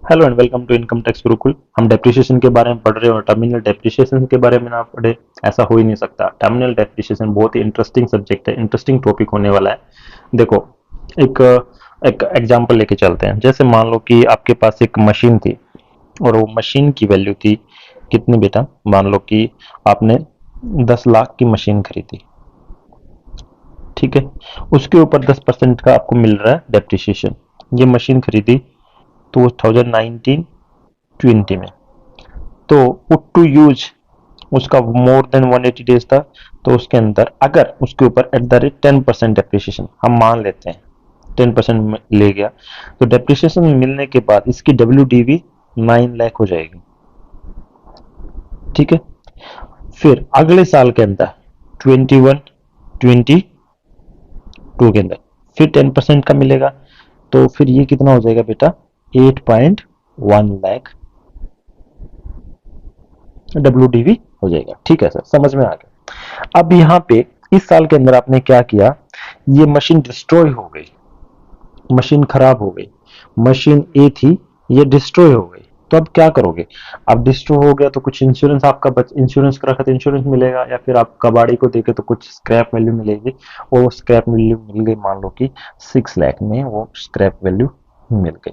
Hello and welcome to income tax Gurukul. हम depreciation के बारे में पढ़ रहे हैं और टर्मिनल डेप्रिसिएशन के बारे में ना पढ़े ऐसा हो ही नहीं सकता। टर्मिनल डेप्रिसिएशन बहुत ही इंटरेस्टिंग सब्जेक्ट है, इंटरेस्टिंग टॉपिक होने वाला है। देखो, एक एक एग्जांपल लेके चलते हैं। जैसे मान लो कि आपके पास एक मशीन थी और वो मशीन की वैल्यू थी कितनी बेटा? मान लो कि आपने 10 लाख की मशीन खरीदी, ठीक है। उसके ऊपर 10% का आपको मिल रहा है डेप्रिसिएशन। ये मशीन खरीदी 2019-20 में, तो पुट टू यूज उसका मोर देन 180 डेज था। तो उसके अंदर अगर उसके ऊपर एट द रेट 10% डेप्रिसिएशन हम मान लेते हैं, 10% ले गया, तो डेप्रिसिएशन मिलने के बाद इसकी WDV 9 लाख हो जाएगी, ठीक है। फिर अगले साल के अंदर 21-22 के अंदर फिर 10% का मिलेगा, तो फिर ये कितना हो जाएगा बेटा? 8.1 लाख WDV हो जाएगा। ठीक है सर, समझ में आ गया। अब यहाँ पे इस साल के अंदर आपने क्या किया, ये मशीन डिस्ट्रॉय हो गई, मशीन खराब हो गई, मशीन ए थी, ये डिस्ट्रॉय हो गई। तो अब क्या करोगे? अब डिस्ट्रॉय हो गया तो कुछ इंश्योरेंस आपका इंश्योरेंस का रखा तो इंश्योरेंस मिलेगा, या फिर आप कबाड़ी को देके तो कुछ स्क्रैप वैल्यू मिलेगी। और वो स्क्रैप वैल्यू मिल गई, मान लो कि 6 लाख में वो स्क्रैप वैल्यू मिल गई।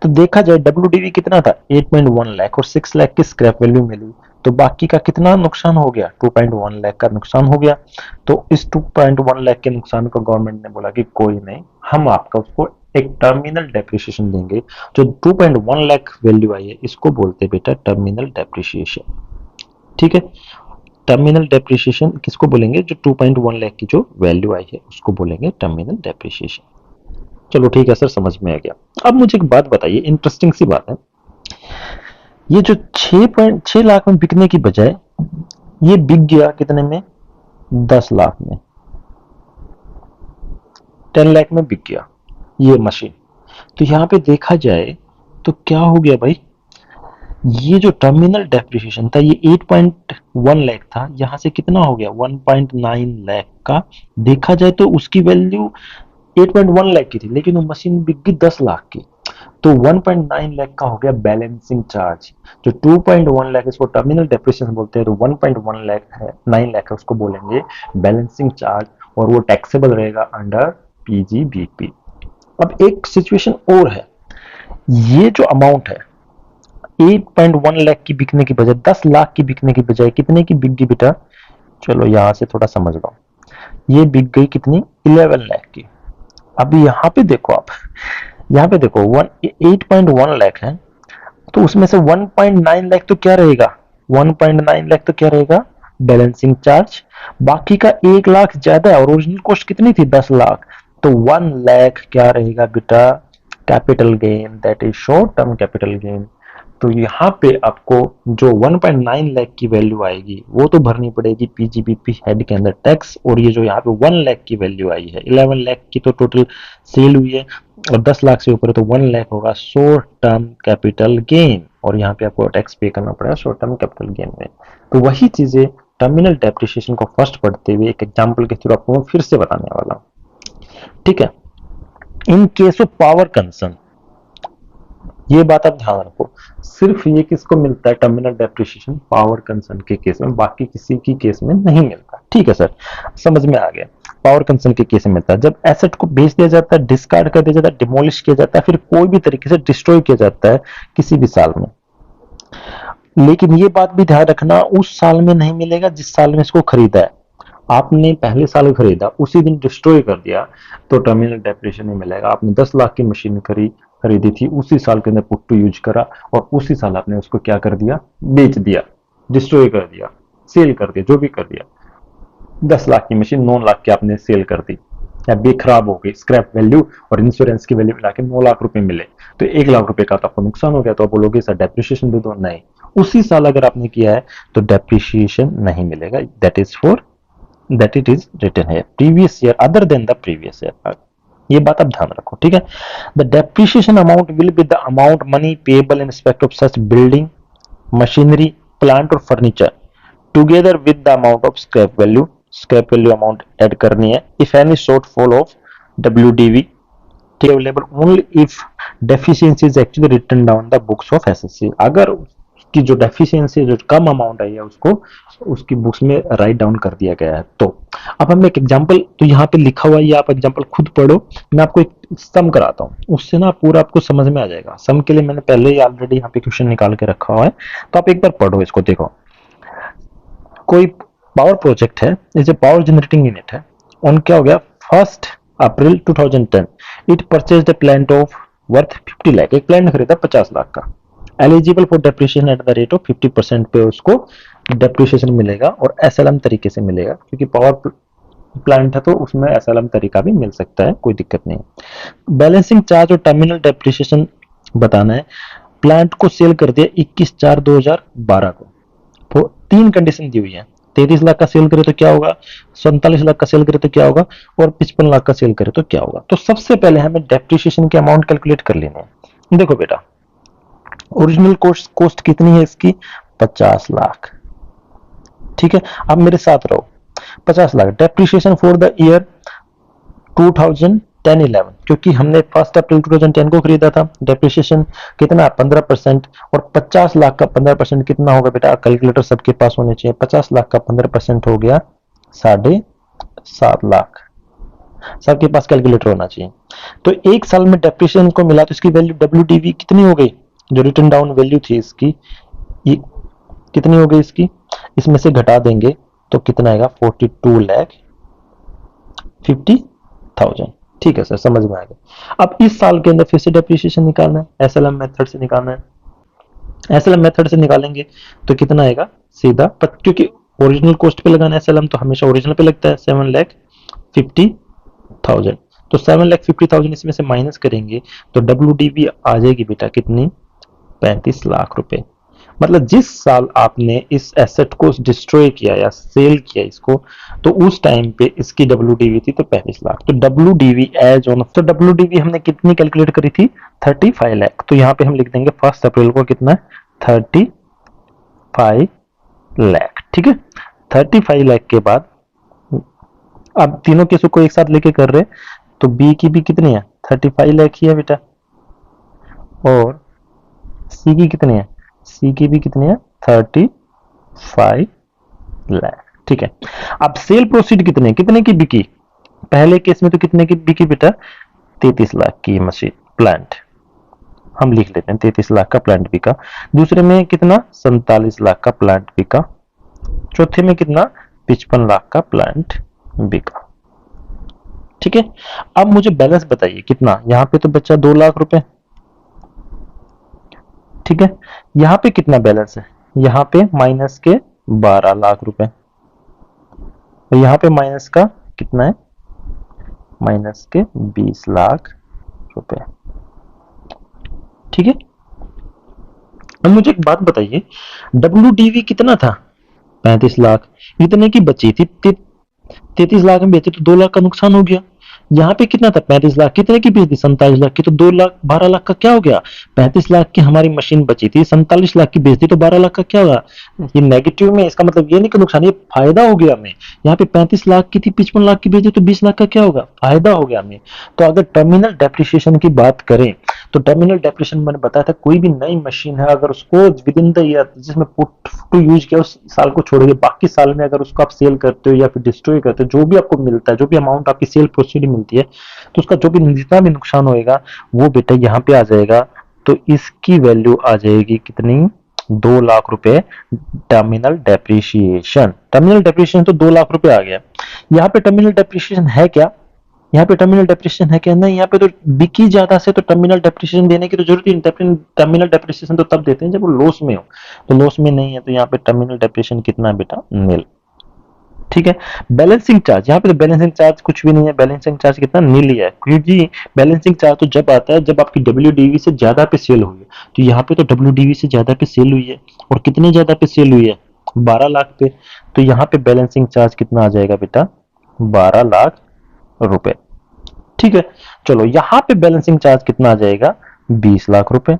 तो देखा जाए WDV कितना था? 8.1 लाख, और 6 लाख की स्क्रैप वैल्यू मिली। तो बाकी का कितना नुकसान हो गया? 2.1 लाख का नुकसान हो गया। तो इस 2.1 लाख के नुकसान को गवर्नमेंट ने बोला कि कोई नहीं, हम आपका उसको एक टर्मिनल डेप्रिसिएशन देंगे। जो 2.1 लाख वैल्यू आई है, इसको बोलते हैं बेटा टर्मिनल डेप्रिसिएशन, ठीक है। टर्मिनल डेप्रिसिएशन किसको बोलेंगे? जो 2.1 लाख की जो वैल्यू आई है उसको बोलेंगे टर्मिनल डेप्रिसिएशन। चलो ठीक है सर, समझ में आ गया। अब मुझे एक बात बताइए, इंटरेस्टिंग सी बात है। ये जो 6.6 लाख में बिकने की बजाय ये बिक गया कितने में? 10 लाख में, 10 लाख में बिक गया ये मशीन। तो यहाँ पे देखा जाए तो क्या हो गया भाई, ये जो टर्मिनल डेप्रिसिएशन था ये 8.1 लाख था, यहां से कितना हो गया? 1.9 लाख का। देखा जाए तो उसकी वैल्यू 8.1 लाख की थी, लेकिन वो मशीन बिक गई 10 लाख की। तो 1.9 लाख का हो गया बैलेंसिंग चार्ज। जो 2.1 लाख इसको टर्मिनल डेप्रिसिएशन बोलते हैं, तो 1.1 लाख है, 9 लाख है, उसको बोलेंगे बैलेंसिंग चार्ज। और वो टैक्सेबल रहेगा अंडर PGBP। अब एक सिचुएशन और है, ये जो अमाउंट है 8.1 लाख की बिकने की बजाय 10 लाख की बिकने की बजाय कितने की बिक गई बेटा? चलो यहां से थोड़ा समझ लो। ये बिक गई कितनी? 11 लाख की। अभी यहाँ पे देखो आप, यहाँ पे देखो 8.1 लाख है, तो उसमें से 1.9 लाख तो क्या रहेगा? 1.9 लाख तो क्या रहेगा? Balancing charge. बाकी का 1 लाख ज्यादा है, और ओरिजिनल कॉस्ट कितनी थी? 10 लाख। तो 1 लाख क्या रहेगा बेटा? Capital gain, that is short term capital gain. तो यहाँ पे आपको जो 1.9 लाख की वैल्यू आएगी वो तो भरनी पड़ेगी PGBP हेड के अंदर टैक्स। और ये जो यहाँ पे 1 लाख की वैल्यू आई है, 11 लाख की तो टोटल सेल हुई है, और 10 लाख से ऊपर है तो 1 लाख होगा शॉर्ट टर्म कैपिटल गेन, और यहाँ पे आपको टैक्स पे करना पड़ेगा शॉर्ट टर्म कैपिटल गेन में। तो वही चीजें टर्मिनल डेप्रिसिएशन को फर्स्ट पढ़ते हुए एक एग्जाम्पल के थ्रू आपको फिर से बताने वाला हूँ, ठीक है। In case of power concern, ये बात आप ध्यान रखो, सिर्फ ये किसको मिलता है टर्मिनल डेप्रिसिएशन? पावर कंसर्न के केस में, बाकी किसी की केस में नहीं मिलता। ठीक है सर, समझ में आ गया। पावर कंसर्न के केस में मिलता है जब एसेट को बेच दिया जाता है, डिस्कार्ड कर दिया जाता है, डिमोलिश किया जाता है, फिर कोई भी तरीके से डिस्ट्रॉय किया जाता है किसी भी साल में। लेकिन ये बात भी ध्यान रखना, उस साल में नहीं मिलेगा जिस साल में इसको खरीदा है। आपने पहले साल खरीदा, उसी दिन डिस्ट्रॉय कर दिया, तो टर्मिनल डेप्रिसिएशन नहीं मिलेगा। आपने 10 लाख की मशीन खरीदी थी, उसी साल के अंदर पुट टू यूज करा, और उसी साल आपने उसको क्या कर दिया? बेच दिया, डिस्ट्रॉय कर दिया, सेल कर दिया, जो भी कर दिया। 10 लाख की मशीन 9 लाख की आपने सेल कर दी, या बेखराब हो गई, स्क्रैप वैल्यू और इंश्योरेंस की वैल्यू मिला के 9 लाख रुपए मिले, तो 1 लाख रुपए का तो आपको नुकसान हो गया। तो आप बोलोगे सर डेप्रिसिएशन दे दो, नहीं। उसी साल अगर आपने किया है तो डेप्रिसिएशन नहीं मिलेगा। That is for that it is written here previous year other than the previous year। ये बात आप ध्यान रखो, ठीक है। the depreciation amount will be the amount money payable in respect of such building, machinery, plant or furniture together with the amount of scrap value amount add करनी है। if any shortfall of WDV ठीक है, available only if deficiency is actually written down the books of SSC. अगर उसकी जो deficiency जो कम amount I है उसको उसकी बुक्स में राइट डाउन कर दिया गया है। तो अब हम एक एग्जांपल, तो यहाँ पे लिखा हुआ है, ये आप एग्जांपल खुद पढ़ो, मैं आपको एक सम कराता हूँ, उससे ना पूरा आपको समझ में आ जाएगा। सम के लिए मैंने पहले ही ऑलरेडी यहाँ पे क्वेश्चन निकाल के रखा हुआ है, तो आप एक बार पढ़ो इसको। देखो, कोई पावर प्रोजेक्ट है, जैसे पावर जनरेटिंग यूनिट है, उन क्या हो गया, 1 अप्रैल 2010 it purchased a plant of worth 50 lakh, एक प्लांट खरीदा 50 लाख का, eligible for depreciation at the rate of 50% पे उसको डेप्रिसिएशन मिलेगा, और एसएलएम तरीके से मिलेगा, क्योंकि पावर प्लांट है तो उसमें एसएलएम तरीका भी मिल सकता है, कोई दिक्कत नहीं है। बैलेंसिंग चार्ज और टर्मिनल डेप्रिसिएशन बताना है। प्लांट को सेल कर दिया 21/4/2012 को, तो 3 कंडीशन दी हुई है, 33 लाख का सेल करे तो क्या होगा, 47 लाख का सेल करे तो क्या होगा, और 55 लाख का सेल करे तो क्या होगा। तो सबसे पहले हमें डेप्रिसिएशन के अमाउंट कैलकुलेट कर लेने हैं। देखो बेटा, ओरिजिनल कॉस्ट कितनी है इसकी, 50 लाख, ठीक है। अब मेरे साथ रहो, 50 lakh depreciation for the year 2010-11, क्योंकि हमने 1 अप्रैल 2010 को खरीदा था, डेप्रिसिएशन कितना, 15%, और 50 लाख का 15% कितना होगा बेटा, कैलकुलेटर सबके पास होने चाहिए। 50 लाख का 15% हो गया 7.5 लाख, सबके पास कैलकुलेटर होना चाहिए। तो एक साल में डेप्रिसिएशन को मिला तो इसकी वैल्यू WDV कितनी हो गई, जो रिटर्न डाउन वैल्यू थी इसकी, ये कितनी हो गई इसकी, इसमें से घटा देंगे तो कितना आएगा, 42,50,000। ठीक है सर, समझ में आ गया। अब इस साल के अंदर फिर से डेप्रिसिएशन निकालना है, एसएलएम मेथड से निकालना है। एसएलएम मेथड से निकालेंगे तो कितना आएगा, सीधा क्योंकि ओरिजिनल कॉस्ट पे लगाना है एसएलएम, तो हमेशा ओरिजिनल पे लगता है, 7,50,000। तो 7,50,000 इसमें से माइनस करेंगे तो WDV आ जाएगी बेटा कितनी, 35 लाख रुपए। मतलब जिस साल आपने इस एसेट को डिस्ट्रॉय किया या सेल किया इसको, तो उस टाइम पे इसकी WDV थी तो 35 लाख। तो WDV एज ऑन, तो WDV हमने कितनी कैलकुलेट करी थी, 35 लाख। तो यहाँ पे हम लिख देंगे 1 अप्रैल को कितना है, 35 लाख, ठीक है। 35 लाख के बाद अब तीनों केसों को एक साथ लेके कर रहे, तो बी की भी कितनी है, 35 लाख ही है बेटा, और सी की कितनी है, सी की भी कितनी है, 35 लाख, ठीक है। अब सेल प्रोसीड कितने कितने की बिकी, पहले केस में तो कितने की बिकी बेटा, 33 लाख की मशीन प्लांट, हम लिख लेते हैं 33 लाख का प्लांट बिका। दूसरे में कितना, 47 लाख का प्लांट बिका। चौथे में कितना, 55 लाख का प्लांट बिका, ठीक है। अब मुझे बैलेंस बताइए कितना, यहां पे तो बचा 2 लाख रुपए, ठीक है। यहां पे कितना बैलेंस है, यहां पे माइनस के 12 लाख रुपए, और यहां पे माइनस का कितना है, माइनस के 20 लाख रुपए, ठीक है। अब मुझे एक बात बताइए, WDV कितना था, 35 लाख, इतने की बची थी, 33 लाख में बेचे तो 2 लाख का नुकसान हो गया। यहाँ पे कितना था, 35 लाख, कितने की बेच दी, 47 लाख की, तो 2 लाख 12 लाख का क्या हो गया, 35 लाख की हमारी मशीन बची थी, 47 लाख की बेच दी, तो 12 लाख का क्या होगा, ये नेगेटिव में, इसका मतलब ये नहीं कि नुकसान, ये फायदा हो गया हमें। यहाँ पे 35 लाख की थी, 55 लाख की बेच दी, तो 20 लाख का क्या होगा, फायदा हो गया हमें। तो अगर टर्मिनल डेप्रिसिएशन की बात करें, तो टर्मिनल डेप्रिसिएशन मैंने बताया था, कोई भी नई मशीन है अगर उसको विद इन द ईयर जिसमें पुट टू यूज किया उस साल को छोड़ के बाकी साल में अगर उसको आप सेल करते हो या फिर डिस्ट्रॉय करते हो, जो भी आपको मिलता है, जो भी अमाउंट आपकी सेल प्रोसीड मिलती है, तो उसका जो भी जितना भी नुकसान होएगा वो बेटा यहाँ पे आ जाएगा। तो इसकी वैल्यू आ जाएगी कितनी, 2 लाख रुपए टर्मिनल डेप्रिसिएशन। टर्मिनल डेप्रिसिएशन तो 2 लाख रुपए आ गया। यहाँ पे टर्मिनल डेप्रिसिएशन है क्या, यहाँ पे टर्मिनल डेप्रिसिएशन है क्या, नहीं, यहाँ पे तो बिकी ज्यादा से तो टर्मिनल डेप्रिसिएशन देने की तो जरूरत ही नहीं। टर्मिनल डेप्रिसिएशन तो तब देते हैं जब वो लॉस में हो, तो लॉस में नहीं है, तो यहाँ पे टर्मिनल डेप्रिसिएशन कितना है बेटा, नील, ठीक है। बैलेंसिंग चार्ज, यहाँ पे तो बैलेंसिंग चार्ज कुछ भी नहीं है, बैलेंसिंग चार्ज कितना, नील ही है, क्योंकि बैलेंसिंग चार्ज तो जब आता है जब आपकी WDV से ज्यादा पे सेल हुई है। तो यहाँ पे तो WDV से ज्यादा पे सेल हुई है, और कितने ज्यादा पे सेल हुई है, 12 लाख पे, तो यहाँ पे बैलेंसिंग चार्ज कितना आ जाएगा बेटा, 12 लाख रुपए, ठीक है। चलो यहाँ पे बैलेंसिंग चार्ज कितना आ जाएगा, 20 लाख रुपए।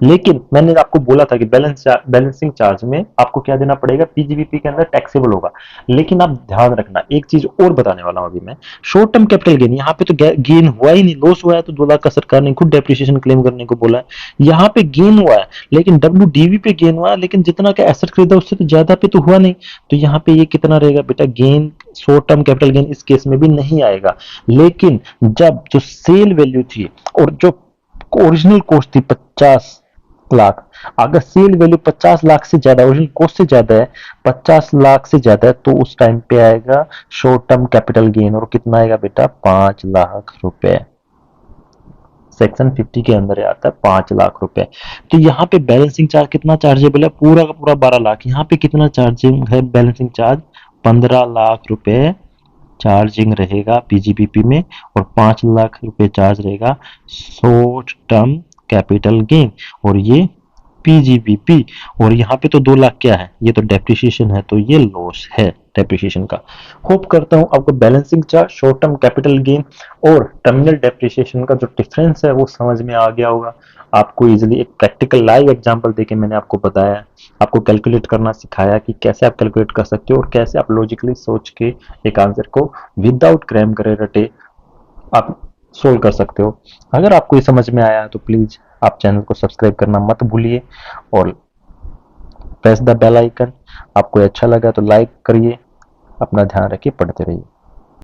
लेकिन मैंने आपको बोला था कि बैलेंसिंग चार्ज में आपको क्या देना पड़ेगा, पीजीबीपी के अंदर टैक्सेबल होगा। लेकिन आप ध्यान रखना, एक चीज और बताने वाला हूं अभी मैं। शॉर्ट टर्म कैपिटल गेन, यहाँ पे तो गेन हुआ ही नहीं, लॉस हुआ है तो 2 लाख का सरकार ने खुद डेप्रिसिएशन क्लेम करने को बोला है। यहाँ पे गेन हुआ है, लेकिन डब्ल्यू पे गेन हुआ है, लेकिन जितना का एसेट खरीदा उससे तो ज्यादा पे तो हुआ नहीं। तो यहाँ पे ये कितना रहेगा बेटा, gain, short term capital gain इस केस में भी नहीं आएगा। लेकिन जब जो सेल वैल्यू थी और जो ओरिजिनल कॉस्ट थी 50 लाख, अगर सेल वैल्यू 50 लाख से ज्यादा, ओरिजिनल कॉस्ट से ज्यादा है, 50 लाख से ज्यादा है, तो उस टाइम पे आएगा शॉर्ट टर्म कैपिटल गेन। और कितना आएगा बेटा, 5 लाख रुपए। सेक्शन 50 के अंदर आता है 5 लाख रुपए। तो यहाँ पे बैलेंसिंग चार्ज कितना चार्जेबल है, पूरा का पूरा 12 लाख। यहाँ पे कितना चार्जिंग है बैलेंसिंग चार्ज, 15 लाख रुपए चार्जिंग रहेगा पीजीबीपी में, और 5 लाख रुपए चार्ज रहेगा शॉर्ट टर्म कैपिटल गेन, और ये पीजीबीपी। और यहाँ पे तो 2 लाख क्या है, ये तो डेप्रिसिएशन है, तो ये लॉस है डेप्रिसिएशन का। होप करता हूँ आपको balancing charge, short term capital gain और टर्मिनल डेप्रिसिएशन का जो डिफरेंस है वो समझ में आ गया होगा। आपको इजीली एक प्रैक्टिकल लाइव एग्जांपल देके मैंने आपको बताया, आपको कैलकुलेट करना सिखाया कि कैसे आप कैलकुलेट कर सकते हो और कैसे आप लॉजिकली सोच के एक आंसर को विदाउट क्रैम करे रटे आप सोल्व कर सकते हो। अगर आपको ये समझ में आया तो प्लीज आप चैनल को सब्सक्राइब करना मत भूलिए, और प्रेस द बेल आइकन। आपको अच्छा लगा तो लाइक करिए। अपना ध्यान रखिए, पढ़ते रहिए।